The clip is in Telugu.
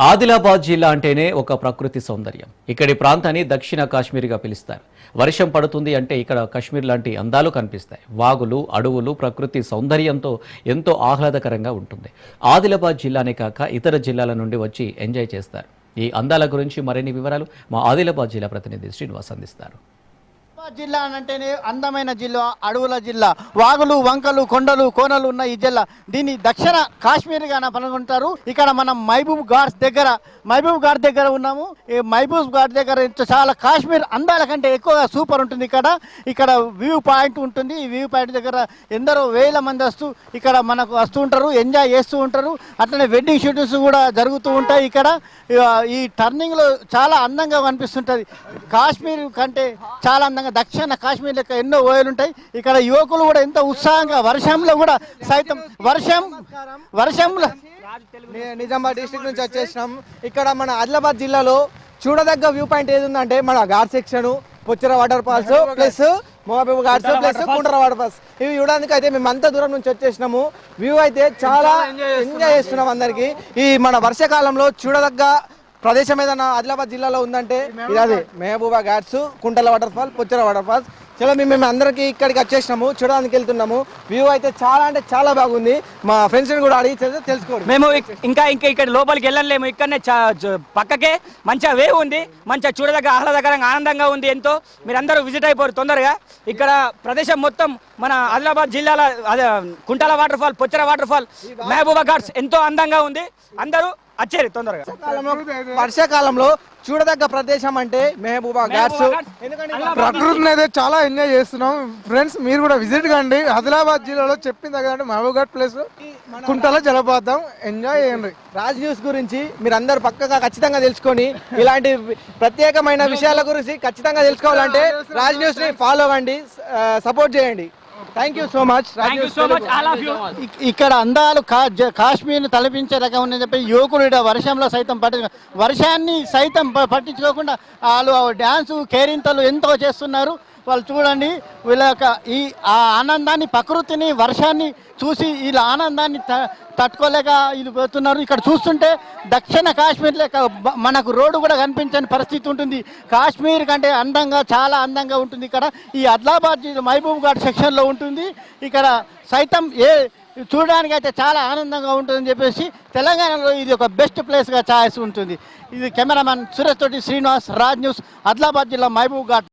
ఆదిలాబాద్ జిల్లా అంటేనే ఒక ప్రకృతి సౌందర్యం. ఇక్కడి ప్రాంతాన్ని దక్షిణ కాశ్మీర్గా పిలుస్తారు. వర్షం పడుతుంది అంటే ఇక్కడ కాశ్మీర్ లాంటి అందాలు కనిపిస్తాయి. వాగులు, అడవులు, ప్రకృతి సౌందర్యంతో ఎంతో ఆహ్లాదకరంగా ఉంటుంది. ఆదిలాబాద్ జిల్లానే కాక ఇతర జిల్లాల నుండి వచ్చి ఎంజాయ్ చేస్తారు. ఈ అందాల గురించి మరిన్ని వివరాలు మా ఆదిలాబాద్ జిల్లా ప్రతినిధి శ్రీనివాస్ అందిస్తారు. జిల్లా అంటేనే అందమైన జిల్లా, అడవుల జిల్లా, వాగులు, వంకలు, కొండలు, కోనలు ఉన్న ఈ జిల్లా దీన్ని దక్షిణ కాశ్మీర్గా పనుకుంటారు. ఇక్కడ మనం మహబూబ్ ఘాట్ దగ్గర ఉన్నాము. ఈ మహబూబ్ ఘాట్ దగ్గర చాలా కాశ్మీర్ అందాల కంటే ఎక్కువగా సూపర్ ఉంటుంది. ఇక్కడ వ్యూ పాయింట్ ఉంటుంది. ఈ వ్యూ పాయింట్ దగ్గర ఎందరో వేల మంది ఇక్కడ మనకు వస్తూ ఉంటారు, ఎంజాయ్ చేస్తూ ఉంటారు. అట్లనే వెడ్డింగ్ షూటింగ్స్ కూడా జరుగుతూ ఉంటాయి. ఇక్కడ ఈ టర్నింగ్లో చాలా అందంగా కనిపిస్తుంటుంది. కాశ్మీర్ కంటే చాలా అందంగా దక్షిణ కాశ్మీర్ లెక్క ఎన్నో ఓయలు ఉంటాయి. ఇక్కడ యువకులు కూడా ఎంతో ఉత్సాహంగా వర్షంలో కూడా సైతం వర్షంలో నిజామాబాద్ డిస్ట్రిక్ట్ నుంచి వచ్చేసినాం. ఇక్కడ మన ఆదిలాబాద్ జిల్లాలో చూడదగ్గ వ్యూ పాయింట్ ఏది ఉందంటే మన ghat section, Pochera waterfalls plus Mahabub Ghats plus Kuntala waterfalls, ఇవి చూడడానికి అయితే మేము అంత దూరం నుంచి వచ్చేసినాము. వ్యూ అయితే చాలా ఎంజాయ్ చేస్తున్నాం అందరికి. ఈ మన వర్షాకాలంలో చూడదగ్గ ప్రదేశం ఏదన్నా ఆదిలాబాద్ జిల్లాలో ఉందంటే ఇది అదే Mahabuba Ghats, Kuntala waterfall, Pochera waterfalls. చలో మేము అందరికి ఇక్కడికి వచ్చేసినాము, చూడడానికి వెళ్తున్నాము. వ్యూ అయితే చాలా అంటే చాలా బాగుంది. మా ఫ్రెండ్స్ కూడా అడిగి తెలుసుకోండి. మేము ఇంకా ఇక్కడ లోపలికి వెళ్ళలేము. ఇక్కడనే పక్కకే మంచిగా వేవ్ ఉంది, మంచిగా చూడదగ్గ ఆహ్లాదకరంగా ఆనందంగా ఉంది. ఎంతో మీరందరూ విజిట్ అయిపోరు తొందరగా. ఇక్కడ ప్రదేశం మొత్తం మన ఆదిలాబాద్ జిల్లాలో Kuntala waterfall, Pochera waterfall, Mahabuba Ghats ఎంతో అందంగా ఉంది. అందరూ వచ్చేది తొందరగా. వర్షాకాలంలో చూడదగ్గ ప్రదేశం అంటే మహబూబా ఘాట్స్. ప్రకృతిని అయితే చాలా ఎంజాయ్ చేస్తున్నాం. ఫ్రెండ్స్ మీరు కూడా విజిట్ కండి. ఆదిలాబాద్ జిల్లాలో చెప్పింది కదంటే మహబూబ్ ఘాట్ ప్లేస్, కుంటల జలపాతం ఎంజాయ్ చేయండి. రాజ్ న్యూస్ గురించి మీరు అందరు పక్కగా ఖచ్చితంగా తెలుసుకొని ఇలాంటి ప్రత్యేకమైన విషయాల గురించి ఖచ్చితంగా తెలుసుకోవాలంటే రాజ్ న్యూస్ ని ఫాలో అవ్వండి, సపోర్ట్ చేయండి. Thank you so much. ఇక్కడ అందాలు కాశ్మీర్ తలపించే రకం ఉందని చెప్పి యువకులు వర్షంలో సైతం వర్షాన్ని సైతం పట్టించుకోకుండా వాళ్ళు డ్యాన్సు, కేరింతలు ఎంతో చేస్తున్నారు. వాళ్ళు చూడండి, వీళ్ళ యొక్క ఆ ఆనందాన్ని, ప్రకృతిని, వర్షాన్ని చూసి వీళ్ళ ఆనందాన్ని తట్టుకోలేక వీళ్ళు పోతున్నారు. ఇక్కడ చూస్తుంటే దక్షిణ కాశ్మీర్ లేక మనకు రోడ్డు కూడా కనిపించని పరిస్థితి ఉంటుంది. కాశ్మీర్ కంటే అందంగా, చాలా అందంగా ఉంటుంది. ఇక్కడ ఈ ఆదిలాబాద్ మహబూబ్ ఘాట్ సెక్షన్లో ఉంటుంది. ఇక్కడ సైతం చూడడానికి అయితే చాలా ఆనందంగా ఉంటుందని చెప్పేసి తెలంగాణలో ఇది ఒక బెస్ట్ ప్లేస్గా ఛాయిస్ ఉంటుంది. ఇది కెమెరామ్యాన్ సురేష్ తోటి శ్రీనివాస్, రాజ్ న్యూస్, ఆదిలాబాద్ జిల్లా మహబూబ్ ఘాట్.